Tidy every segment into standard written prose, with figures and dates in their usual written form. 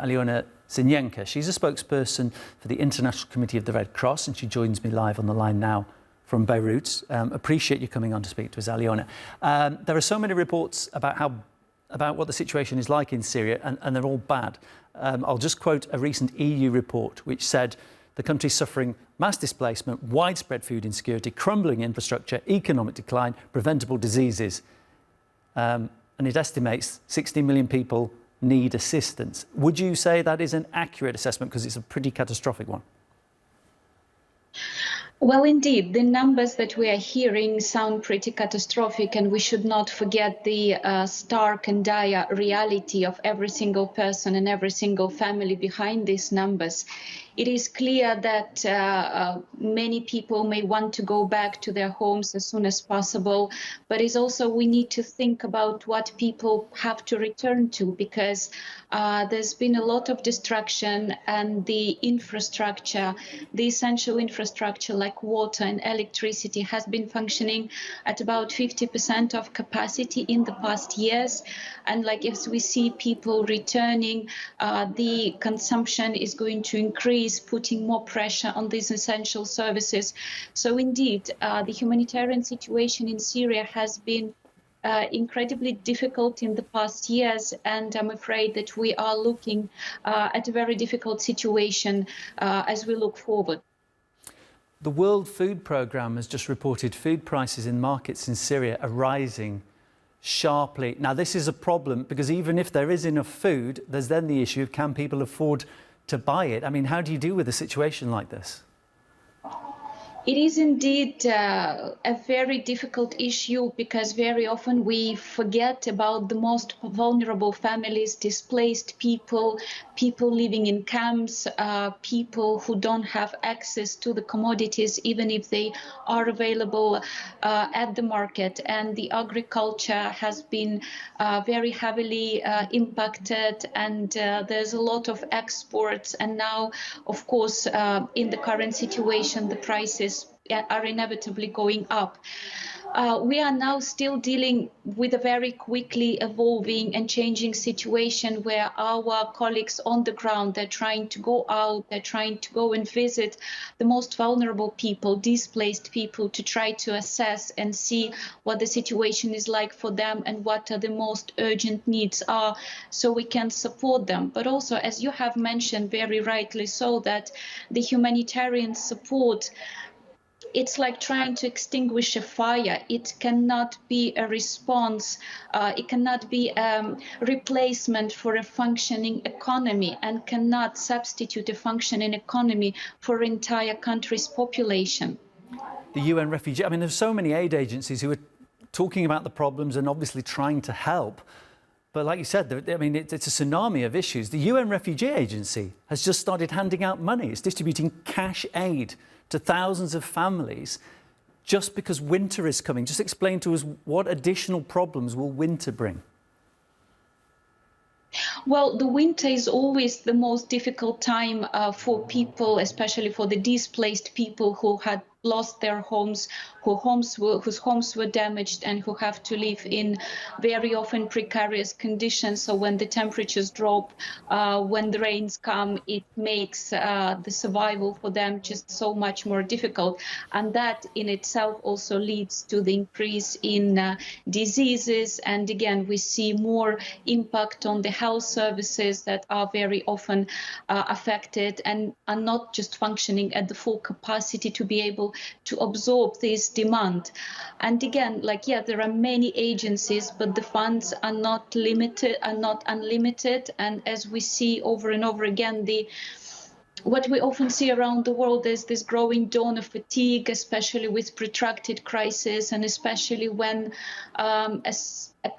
Alyona Synenko. She's a spokesperson for the International Committee of the Red Cross, and she joins me live on the line now from Beirut. Appreciate you coming on to speak to us, Alyona. There are so many reports about what the situation is like in Syria, and they're all bad. I'll just quote a recent EU report which said the country's suffering mass displacement, widespread food insecurity, crumbling infrastructure, economic decline, preventable diseases. And it estimates 60 million people need assistance. Would you say that is an accurate assessment, because it's a pretty catastrophic one? Well, indeed, the numbers that we are hearing sound pretty catastrophic, and we should not forget the stark and dire reality of every single person and every single family behind these numbers. It is clear that many people may want to go back to their homes as soon as possible, but it's also we need to think about what people have to return to, because there's been a lot of destruction, and the infrastructure, the essential infrastructure like water and electricity, has been functioning at about 50% of capacity in the past years. And like as we see people returning, the consumption is going to increase, putting more pressure on these essential services. So indeed, the humanitarian situation in Syria has been incredibly difficult in the past years, and I'm afraid that we are looking at a very difficult situation as we look forward. The World Food Programme has just reported food prices in markets in Syria are rising sharply. Now, this is a problem because even if there is enough food, there's then the issue of can people afford to buy it? I mean, how do you deal with a situation like this? It is indeed a very difficult issue, because very often we forget about the most vulnerable families, displaced people, people living in camps, people who don't have access to the commodities, even if they are available at the market. And the agriculture has been very heavily impacted, and there's a lot of exports. And now, of course, in the current situation, the prices are inevitably going up. We are now still dealing with a very quickly evolving and changing situation where our colleagues on the ground, they're trying to go out, they're trying to go and visit the most vulnerable people, displaced people, to try to assess and see what the situation is like for them and what are the most urgent needs are, so we can support them. But also, as you have mentioned very rightly so, that the humanitarian support, it's like trying to extinguish a fire. It cannot be a response. It cannot be a replacement for a functioning economy, and cannot substitute a functioning economy for an entire country's population. The UN refugee, I mean, there's so many aid agencies who are talking about the problems and obviously trying to help. But like you said, I mean, it's a tsunami of issues. The UN Refugee Agency has just started handing out money. It's distributing cash aid to thousands of families just because winter is coming. Just explain to us, what additional problems will winter bring? Well, the winter is always the most difficult time for people, especially for the displaced people who had lost their homes, whose homes were damaged, and who have to live in very often precarious conditions. So when the temperatures drop, when the rains come, it makes the survival for them just so much more difficult. And that in itself also leads to the increase in diseases. And again, we see more impact on the health services that are very often affected and are not just functioning at the full capacity to be able to absorb this demand. And again, there are many agencies, but the funds are not limited, are not unlimited. And as we see over and over again, what we often see around the world is this growing donor fatigue, especially with protracted crisis, and especially when a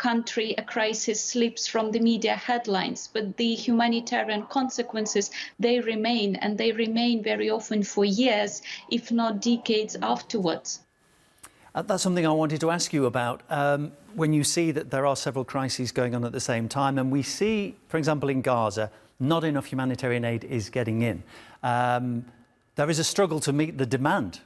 crisis slips from the media headlines. But the humanitarian consequences, they remain, and they remain very often for years, if not decades afterwards. That's something I wanted to ask you about. When you see that there are several crises going on at the same time, and we see, for example, in Gaza, not enough humanitarian aid is getting in. There is a struggle to meet the demand.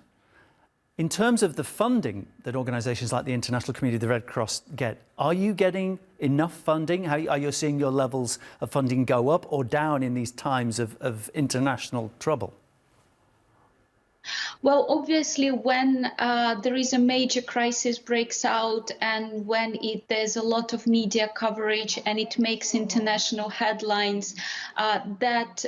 In terms of the funding that organisations like the International Committee of the Red Cross get, are you getting enough funding? How are you seeing your levels of funding go up or down in these times of international trouble? Well, obviously, when there is a major crisis breaks out and when there's a lot of media coverage and it makes international headlines, that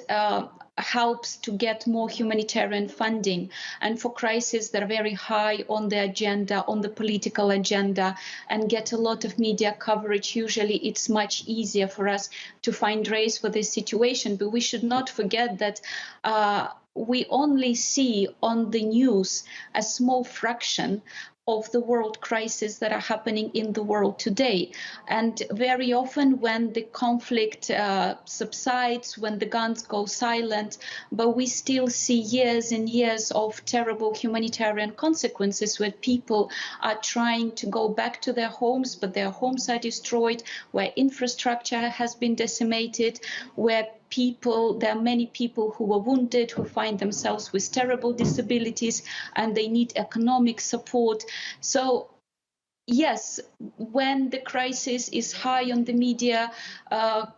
helps to get more humanitarian funding. And for crises that are very high on the agenda, on the political agenda, and get a lot of media coverage, usually it's much easier for us to fundraise for this situation. But we should not forget that we only see on the news a small fraction of the world crises that are happening in the world today. And very often when the conflict subsides, when the guns go silent, but we still see years and years of terrible humanitarian consequences where people are trying to go back to their homes, but their homes are destroyed, where infrastructure has been decimated, where there are many people who are wounded, who find themselves with terrible disabilities, and they need economic support. So yes, when the crisis is high on the media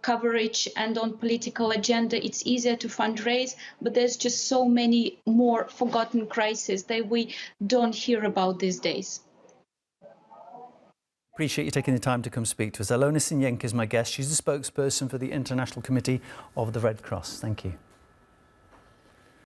coverage and on political agenda, it's easier to fundraise, but there's just so many more forgotten crises that we don't hear about these days. Appreciate you taking the time to come speak to us. Alyona Synenko is my guest. She's the spokesperson for the International Committee of the Red Cross. Thank you.